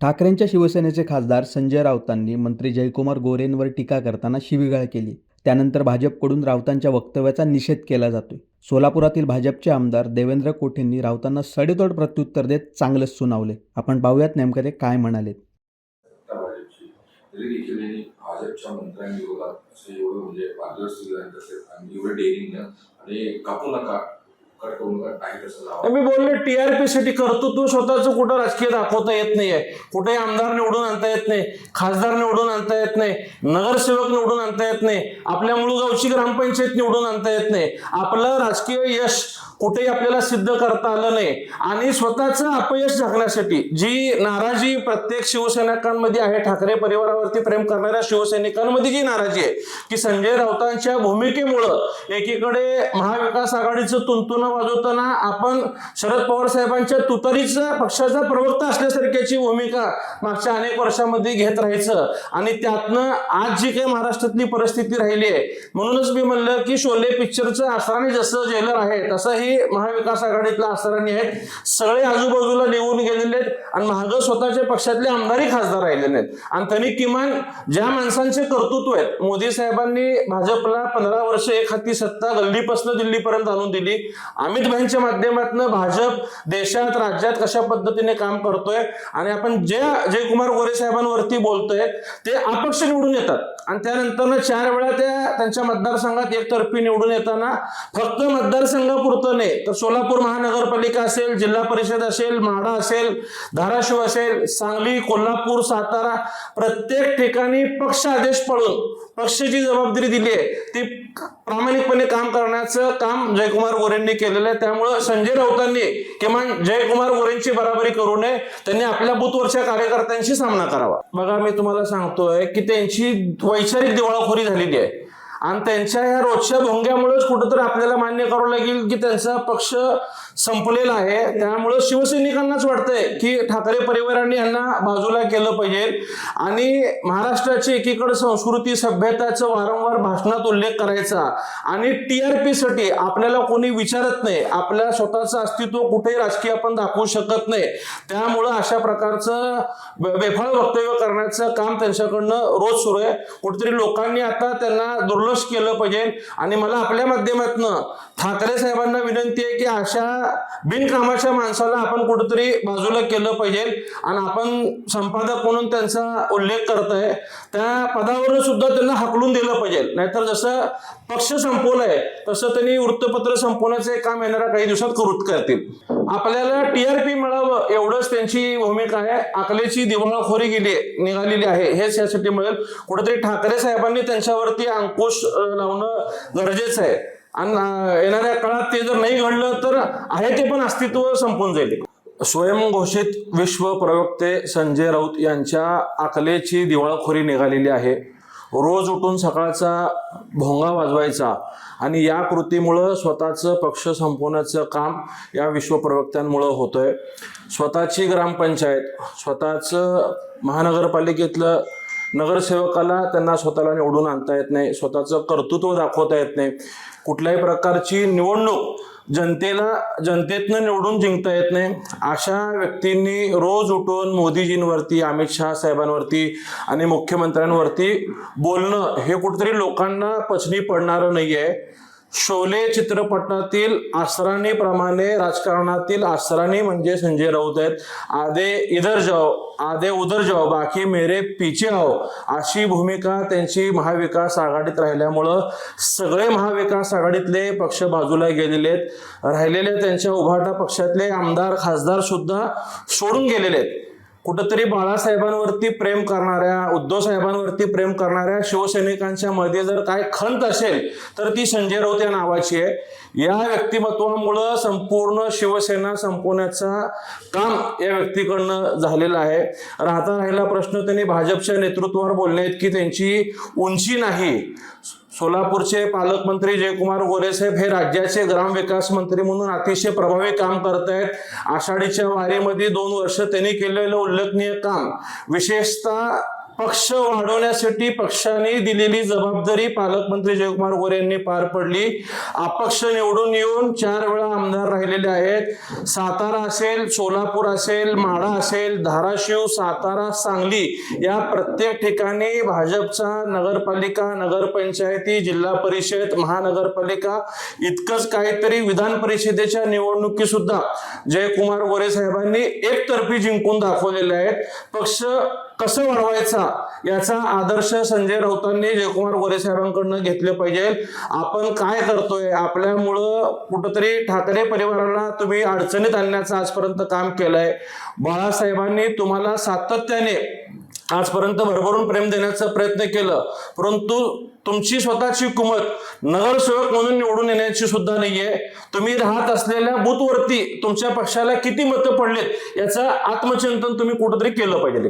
ठाकरेंच्या शिवसेनेचे खासदार संजय राऊतांनी मंत्री जयकुमार गोरेंवर टीका करताना शिवीगाळ केली. त्यानंतर भाजपकडून राऊतांच्या वक्तव्याचा निषेध केला जातोय. सोलापुरातील भाजपचे आमदार देवेंद्र कोठेंनी राऊतांना सडेतोड प्रत्युत्तर देत चांगलंच सुनावले. आपण पाहूयात नेमकं ते काय म्हणाले. भाजपच्या मंत्र्यांविरोधात असे एवढं म्हणजे एवढं डेअरिंग आणि कापू नका मी बोललो टीआरपी साठी कर्तृत्व स्वतःच कुठं राजकीय दाखवता येत नाहीये. कुठे आमदार निवडून आणता येत नाही, खासदार निवडून आणता येत नाही, नगरसेवक निवडून आणता येत नाही, आपल्या मुळगावची ग्रामपंचायत निवडून आणता येत नाही. आपलं राजकीय यश कुठेही आपल्याला सिद्ध करता आलं नाही. आणि स्वतःचं अपयश झाकण्यासाठी जी नाराजी प्रत्येक शिवसैनिकांमध्ये आहे, ठाकरे परिवारावरती प्रेम करणाऱ्या शिवसैनिकांमध्ये जी नाराजी आहे की संजय राऊतांच्या भूमिकेमुळं एकीकडे महाविकास आघाडीचं तुंतुन वाजवताना आपण शरद पवार साहेबांच्या तुतारीचा पक्षाचा प्रवक्ता असल्यासारख्याची भूमिका मागच्या अनेक वर्षांमध्ये घेत राहायचं आणि त्यातनं आज जी काही महाराष्ट्रातली परिस्थिती राहिली आहे. म्हणूनच मी म्हणलं की शोले पिक्चरचं आसरानी जसं जेलर आहे तसंही महाविकास आघाडीतला आसरानी आहेत. सगळे आजूबाजूला निघून गेलेले आहेत आणि महाग स्वतःच्या पक्षातले आमदारही खासदार राहिले नाहीत. आणि त्यांनी किमान ज्या माणसांचे कर्तृत्व आहेत, मोदी साहेबांनी भाजपला 15 वर्ष एक हाती सत्ता गल्लीपासून दिल्लीपर्यंत आणून दिली. अमित भाईंच्या माध्यमातून भाजप देशात राज्यात कशा पद्धतीने काम करतोय आणि आपण जे जयकुमार गोरे साहेबांवरती बोलतोय ते अपक्ष निवडून येतात आणि त्यानंतर 4 वेळा त्यांच्या मतदारसंघात एकतर्फी निवडून येताना फक्त मतदारसंघापुरतं नाही तर सोलापूर महानगरपालिका असेल, जिल्हा परिषद असेल, माढा असेल, धाराशिव असेल, सांगली, कोल्हापूर, सातारा प्रत्येक ठिकाणी पक्ष आदेश पळून पक्षाची जबाबदारी दिली आहे ती प्रामाणिकपणे काम करण्याचं काम जयकुमार गोरेंनी केलेलं आहे. त्यामुळं संजय राऊतांनी किमान जयकुमार गोरेंची बराबरी करू नये, त्यांनी आपल्या बूथवरच्या कार्यकर्त्यांशी सामना करावा. बघा मी तुम्हाला सांगतोय की त्यांची वैचारिक दिवाळखोरी झालेली आहे आणि त्यांच्या या रोजच्या भोंग्यामुळेच कुठंतरी आपल्याला मान्य करावं लागेल की त्यांचा पक्ष संपलेला आहे. त्यामुळं शिवसैनिकांनाच वाटतंय की ठाकरे परिवारांनी यांना बाजूला केलं पाहिजे आणि महाराष्ट्राची एकीकडे संस्कृती सभ्यताचा वारंवार भाषणात उल्लेख करायचा आणि टीआरपी साठी आपल्याला कोणी विचारत नाही, आपल्या स्वतःचं अस्तित्व कुठेही राजकीय आपण दाखवू शकत नाही. त्यामुळं अशा प्रकारचं बेफाळ वक्तव्य करण्याचं काम त्यांच्याकडनं रोज सुरू आहे. कुठेतरी लोकांनी आता त्यांना दुर्लक्ष केलं पाहिजे आणि मला आपल्या माध्यमातून ठाकरे साहेबांना विनंती आहे की अशा बिनकामाच्या माणसाला आपण कुठेतरी बाजूला केलं पाहिजे आणि आपण संपादक म्हणून त्यांचा उल्लेख करताय त्या पदावर सुद्धा त्यांना हकलून दिलं पाहिजे. नाहीतर जसं पक्ष संपवलाय तसं त्यांनी वृत्तपत्र संपवण्याचे काम येणाऱ्या काही दिवसात करतील. आपल्याला टीआरपी मिळावं एवढंच त्यांची भूमिका आहे. अकलेची दिवाळखोरी निघालेली आहे हेच यासाठी मिळेल. कुठेतरी ठाकरे साहेबांनी त्यांच्यावरती अंकुश लावणं गरजेचं आहे आणि येणाऱ्या काळात ते जर नाही घडलं तर आहे ते पण अस्तित्व संपून जाईल. स्वयंघोषित विश्व प्रवक्ते संजय राऊत यांच्या अकलेची दिवाळखोरी निघालेली आहे. रोज उठून सकाळचा भोंगा वाजवायचा आणि या कृतीमुळं स्वतःचं पक्ष संपवण्याचं काम या विश्वप्रवक्त्यांमुळं होतंय. स्वतःची ग्रामपंचायत, स्वतःचं महानगरपालिकेतलं नगरसेवकाला त्यांना स्वतःला निवडून आणता येत नाही, स्वतःचं कर्तृत्व दाखवता येत नाही, कुठल्याही प्रकारची निवडणूक जनतेतनं निवडून जिंकता येत नाही. अशा व्यक्तींनी रोज उठून मोदीजींवरती, अमित शहा साहेबांवरती आणि मुख्यमंत्र्यांवरती बोलणं हे कुठेतरी लोकांना पचनी पडणारं नाहीये. शोले चित्रपटातील आसरानीप्रमाणे राजकारणातील आसरानी म्हणजे संजय राऊत आहेत. आधे इधर जाओ, आधे उधर जाओ, बाकी मेरे पीछे आओ अशी भूमिका त्यांची महाविकास आघाडीत राहिल्यामुळं सगळे महाविकास आघाडीतले पक्ष बाजूला गेलेले आहेत. राहिलेले त्यांच्या उभाटा पक्षातले आमदार खासदार सुद्धा सोडून गेलेले आहेत. कुठंतरी बाळासाहेबांवरती प्रेम करणाऱ्या, उद्धव साहेबांवरती प्रेम करणाऱ्या शिवसैनिकांच्या मध्ये जर काय खंत असेल तर ती संजय राऊत या नावाची आहे. या व्यक्तिमत्वामुळं संपूर्ण शिवसेना संपवण्याचा काम या व्यक्तीकडनं झालेलं आहे. राहिला प्रश्न त्यांनी भाजपच्या नेतृत्वावर बोलले आहेत की त्यांची उंची नाही. सोलापूरचे पालकमंत्री जयकुमार गोरे साहेब हे राज्याचे ग्रामविकास मंत्री म्हणून अतिशय प्रभावी काम करत आहेत. आषाढीच्या वारीमध्ये 2 वर्ष त्यांनी केलेलं उल्लेखनीय काम विशेषतः पक्ष वाढवण्यासाठी पक्षाने दिलेली जबाबदारी पालकमंत्री जयकुमार गोरे यांनी पार पडली. अपक्ष निवडून येऊन 4 वेळा आमदार राहिलेले आहेत. सातारा असेल, सोलापूर असेल, माढा असेल, धाराशिव, सातारा, सांगली या प्रत्येक ठिकाणी भाजपचा नगरपालिका, नगरपंचायती, जिल्हा परिषद, महानगरपालिका इतकंच काहीतरी विधान परिषदेच्या निवडणुकी सुद्धा जयकुमार गोरे साहेबांनी एकतर्फी जिंकून दाखवलेले आहेत. पक्ष कसं वाढवायचा याचा आदर्श संजय राऊतांनी जयकुमार गोरे साहेबांकडनं घेतले पाहिजे. आपण काय करतोय, आपल्यामुळं कुठंतरी ठाकरे परिवाराला तुम्ही अडचणीत आणण्याचं आजपर्यंत काम केलंय. बाळासाहेबांनी तुम्हाला सातत्याने आजपर्यंत भरभरून प्रेम देण्याचा प्रयत्न केलं, परंतु तुमची स्वतःची कुमत नगरसेवक म्हणून निवडून येण्याची सुद्धा नाहीये. तुम्ही राहत असलेल्या बूथवरती तुमच्या पक्षाला किती मतं पडलेत याचं आत्मचिंतन तुम्ही कुठंतरी केलं पाहिजे.